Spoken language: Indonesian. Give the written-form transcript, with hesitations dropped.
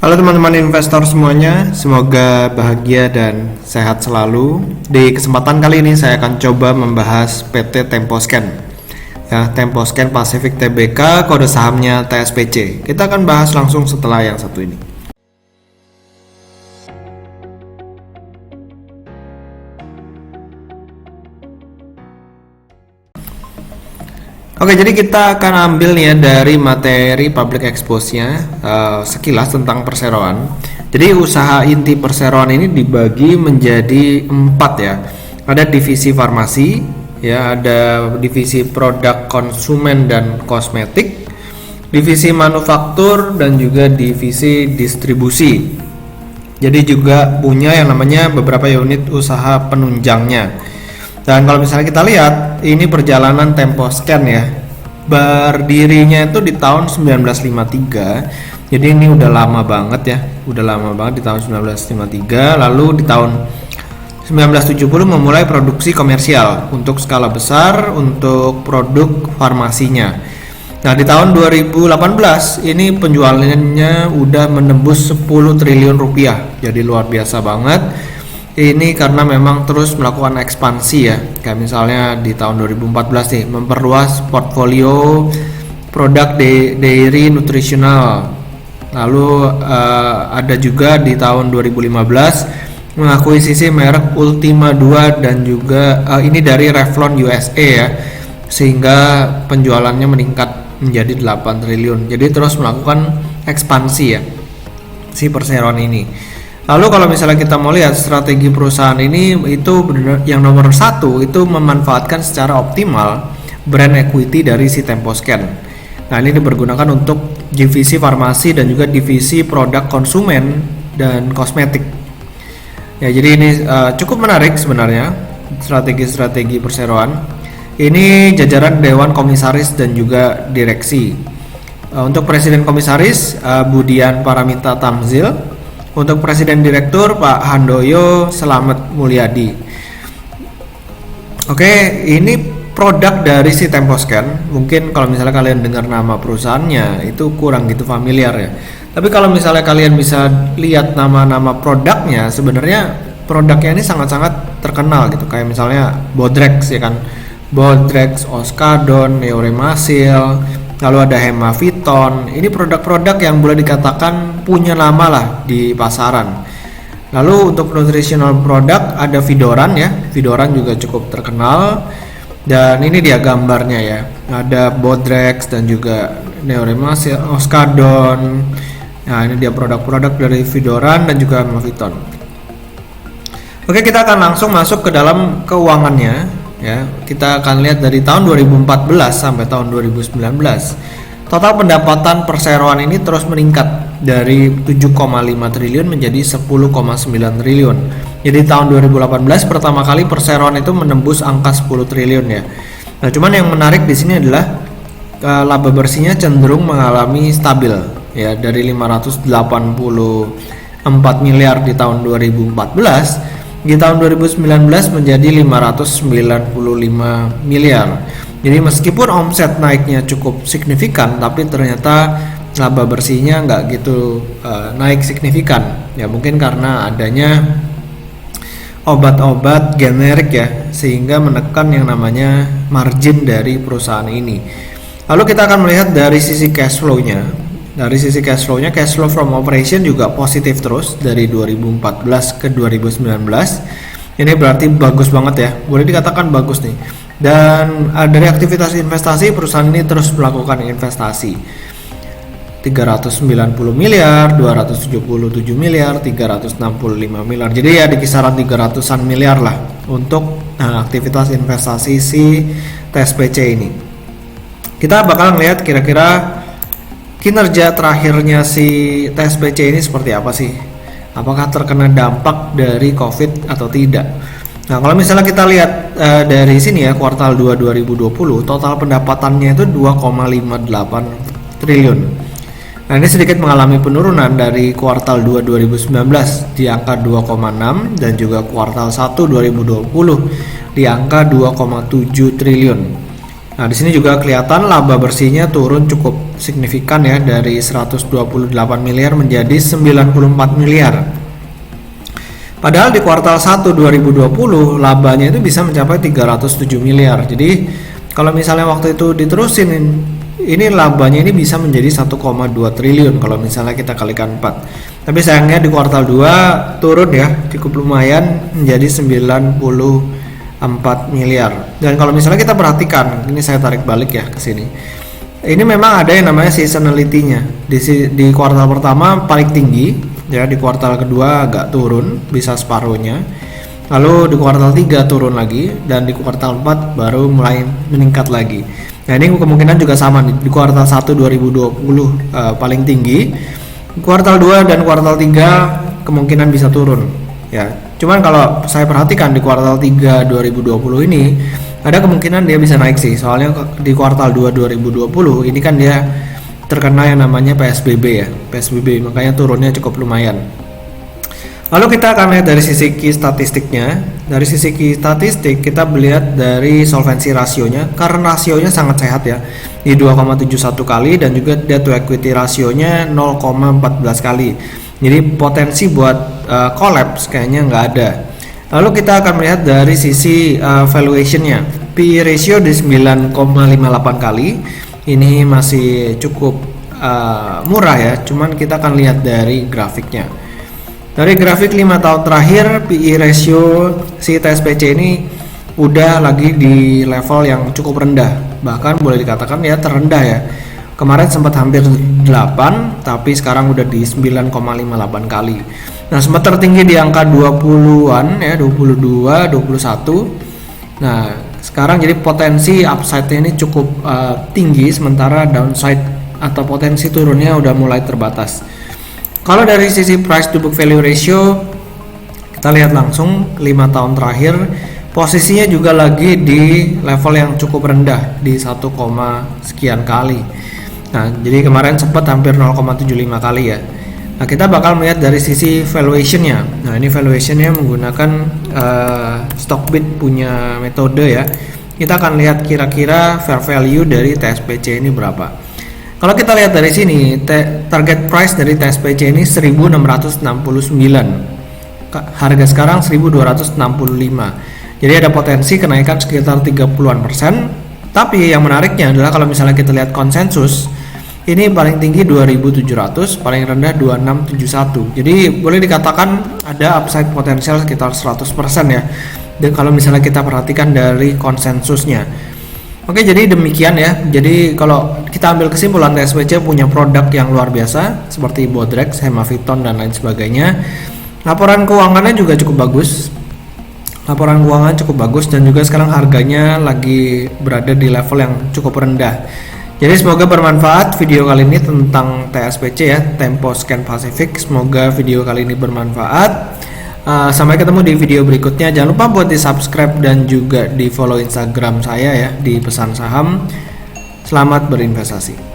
Halo teman-teman investor semuanya, semoga bahagia dan sehat selalu. Di kesempatan kali ini saya akan coba membahas PT Temposcan. Ya, Temposcan Pacific Tbk, kode sahamnya TSPC. Kita akan bahas langsung setelah yang satu ini. Oke, jadi kita akan ambil nih ya dari materi public expose-nya sekilas tentang perseroan. Jadi usaha inti perseroan ini dibagi menjadi 4 ya. Ada divisi farmasi, ya, ada divisi produk konsumen dan kosmetik, divisi manufaktur dan juga divisi distribusi. Jadi juga punya yang namanya beberapa unit usaha penunjangnya. Dan kalau misalnya kita lihat, ini perjalanan Temposcan ya, berdirinya itu di tahun 1953. Jadi ini udah lama banget ya, udah lama banget di tahun 1953. Lalu di tahun 1970 memulai produksi komersial untuk skala besar untuk produk farmasinya. Nah di tahun 2018 ini penjualannya udah menembus 10 triliun rupiah, jadi luar biasa banget. Ini karena memang terus melakukan ekspansi ya, kayak misalnya di tahun 2014 nih memperluas portfolio produk dairy nutritional. Lalu ada juga di tahun 2015 mengakuisisi merek Ultima 2 dan juga ini dari Revlon USA ya, sehingga penjualannya meningkat menjadi 8 triliun. Jadi terus melakukan ekspansi ya si perseroan ini. Lalu kalau misalnya kita mau lihat strategi perusahaan ini, itu benar yang nomor 1 itu memanfaatkan secara optimal brand equity dari si Temposcan. Nah ini dipergunakan untuk divisi farmasi dan juga divisi produk konsumen dan kosmetik. Ya jadi ini cukup menarik sebenarnya strategi perseroan. Ini jajaran Dewan Komisaris dan juga Direksi. Untuk Presiden Komisaris Budian Paramita Tamzil. Untuk Presiden Direktur Pak Handoyo Selamat Mulyadi. Oke, ini produk dari si Temposcan. Mungkin kalau misalnya kalian dengar nama perusahaannya itu kurang gitu familiar ya. Tapi kalau misalnya kalian bisa lihat nama-nama produknya, sebenarnya produknya ini sangat-sangat terkenal gitu. Kayak misalnya Bodrex ya kan, Bodrex, Oskadon, Neoremasil. Lalu ada Hemaviton. Ini produk-produk yang boleh dikatakan punya nama lah di pasaran. Lalu untuk nutritional product ada Vidoran ya. Vidoran juga cukup terkenal. Dan ini dia gambarnya ya. Ada Bodrex dan juga Neoremasil, Oskadon. Nah, ini dia produk-produk dari Vidoran dan juga Hemaviton. Oke, kita akan langsung masuk ke dalam keuangannya. Ya, kita akan lihat dari tahun 2014 sampai tahun 2019. Total pendapatan perseroan ini terus meningkat dari 7,5 triliun menjadi 10,9 triliun. Jadi tahun 2018 pertama kali perseroan itu menembus angka 10 triliun ya. Nah, cuman yang menarik di sini adalah laba bersihnya cenderung mengalami stabil ya, dari 584 miliar di tahun 2014 di tahun 2019 menjadi 595 miliar. Jadi meskipun omset naiknya cukup signifikan, tapi ternyata laba bersihnya nggak gitu naik signifikan. Ya mungkin karena adanya obat-obat generik ya, sehingga menekan yang namanya margin dari perusahaan ini. Lalu kita akan melihat dari sisi cash flow-nya. Dari sisi cash flow-nya, cash flow from operation juga positif terus dari 2014 ke 2019. Ini berarti bagus banget ya, boleh dikatakan bagus nih. Dan dari aktivitas investasi, perusahaan ini terus melakukan investasi 390 miliar, 277 miliar, 365 miliar. Jadi ya di kisaran 300-an miliar lah untuk aktivitas investasi si TSPC ini. Kita bakal melihat kira-kira kinerja terakhirnya si TSPC ini seperti apa sih? Apakah terkena dampak dari COVID atau tidak? Nah, kalau misalnya kita lihat dari sini ya, kuartal 2 2020, total pendapatannya itu 2,58 triliun. Nah, ini sedikit mengalami penurunan dari kuartal 2 2019 di angka 2,6 dan juga kuartal 1 2020 di angka 2,7 triliun. Nah, di sini juga kelihatan laba bersihnya turun cukup signifikan ya, dari 128 miliar menjadi 94 miliar. Padahal di kuartal 1 2020 labanya itu bisa mencapai 307 miliar. Jadi kalau misalnya waktu itu diterusin, ini labanya ini bisa menjadi 1,2 triliun kalau misalnya kita kalikan 4. Tapi sayangnya di kuartal 2 turun ya, cukup lumayan menjadi 94 miliar. Dan kalau misalnya kita perhatikan, ini saya tarik balik ya ke sini. Ini memang ada yang namanya seasonality-nya. Di kuartal pertama paling tinggi, ya di kuartal kedua agak turun, bisa separuhnya. Lalu di kuartal 3 turun lagi, dan di kuartal 4 baru mulai meningkat lagi. Nah, ini kemungkinan juga sama nih. Di kuartal 1 2020 paling tinggi. Kuartal 2 dan kuartal 3 kemungkinan bisa turun. Ya, cuman kalau saya perhatikan di kuartal 3 2020 ini ada kemungkinan dia bisa naik sih. Soalnya di kuartal 2 2020 ini kan dia terkena yang namanya PSBB ya. PSBB, makanya turunnya cukup lumayan. Lalu kita akan lihat dari sisi key statistiknya. Dari sisi key statistik kita melihat dari solvency rasionya, karena rasionya sangat sehat ya, di 2,71 kali, dan juga debt to equity rasionya 0,14 kali. Jadi potensi buat collapse kayaknya nggak ada. Lalu kita akan melihat dari sisi valuationnya. PE ratio di 9,58 kali. Ini masih cukup murah ya. Cuman kita akan lihat dari grafiknya. Dari grafik 5 tahun terakhir, PE ratio si TSPC ini udah lagi di level yang cukup rendah. Bahkan boleh dikatakan ya terendah ya. Kemarin sempat hampir 8, tapi sekarang udah di 9,58 kali. Nah, sempat tertinggi di angka 20-an ya, 22, 21. Nah, sekarang jadi potensi upside-nya ini cukup tinggi, sementara downside atau potensi turunnya udah mulai terbatas. Kalau dari sisi price to book value ratio, kita lihat langsung 5 tahun terakhir posisinya juga lagi di level yang cukup rendah di 1, sekian kali. Nah, jadi kemarin sempat hampir 0,75 kali ya. Nah, kita bakal melihat dari sisi valuationnya. Nah, ini valuationnya menggunakan Stockbit punya metode ya. Kita akan lihat kira-kira fair value dari TSPC ini berapa. Kalau kita lihat dari sini, target price dari TSPC ini 1.669. Harga sekarang 1.265. Jadi ada potensi kenaikan sekitar 30%. Tapi yang menariknya adalah kalau misalnya kita lihat konsensus, ini paling tinggi 2.700, paling rendah 2.671. Jadi boleh dikatakan ada upside potensial sekitar 100% ya. Dan kalau misalnya kita perhatikan dari konsensusnya. Oke, jadi demikian ya. Jadi kalau kita ambil kesimpulan, TSPC punya produk yang luar biasa seperti Bodrex, Hemaviton dan lain sebagainya. Laporan keuangannya juga cukup bagus. Laporan keuangan cukup bagus, dan juga sekarang harganya lagi berada di level yang cukup rendah. Jadi semoga bermanfaat video kali ini tentang TSPC ya, Tempo Scan Pacific. Semoga video kali ini bermanfaat. Sampai ketemu di video berikutnya. Jangan lupa buat di subscribe dan juga di follow Instagram saya ya, di Pesan Saham. Selamat berinvestasi.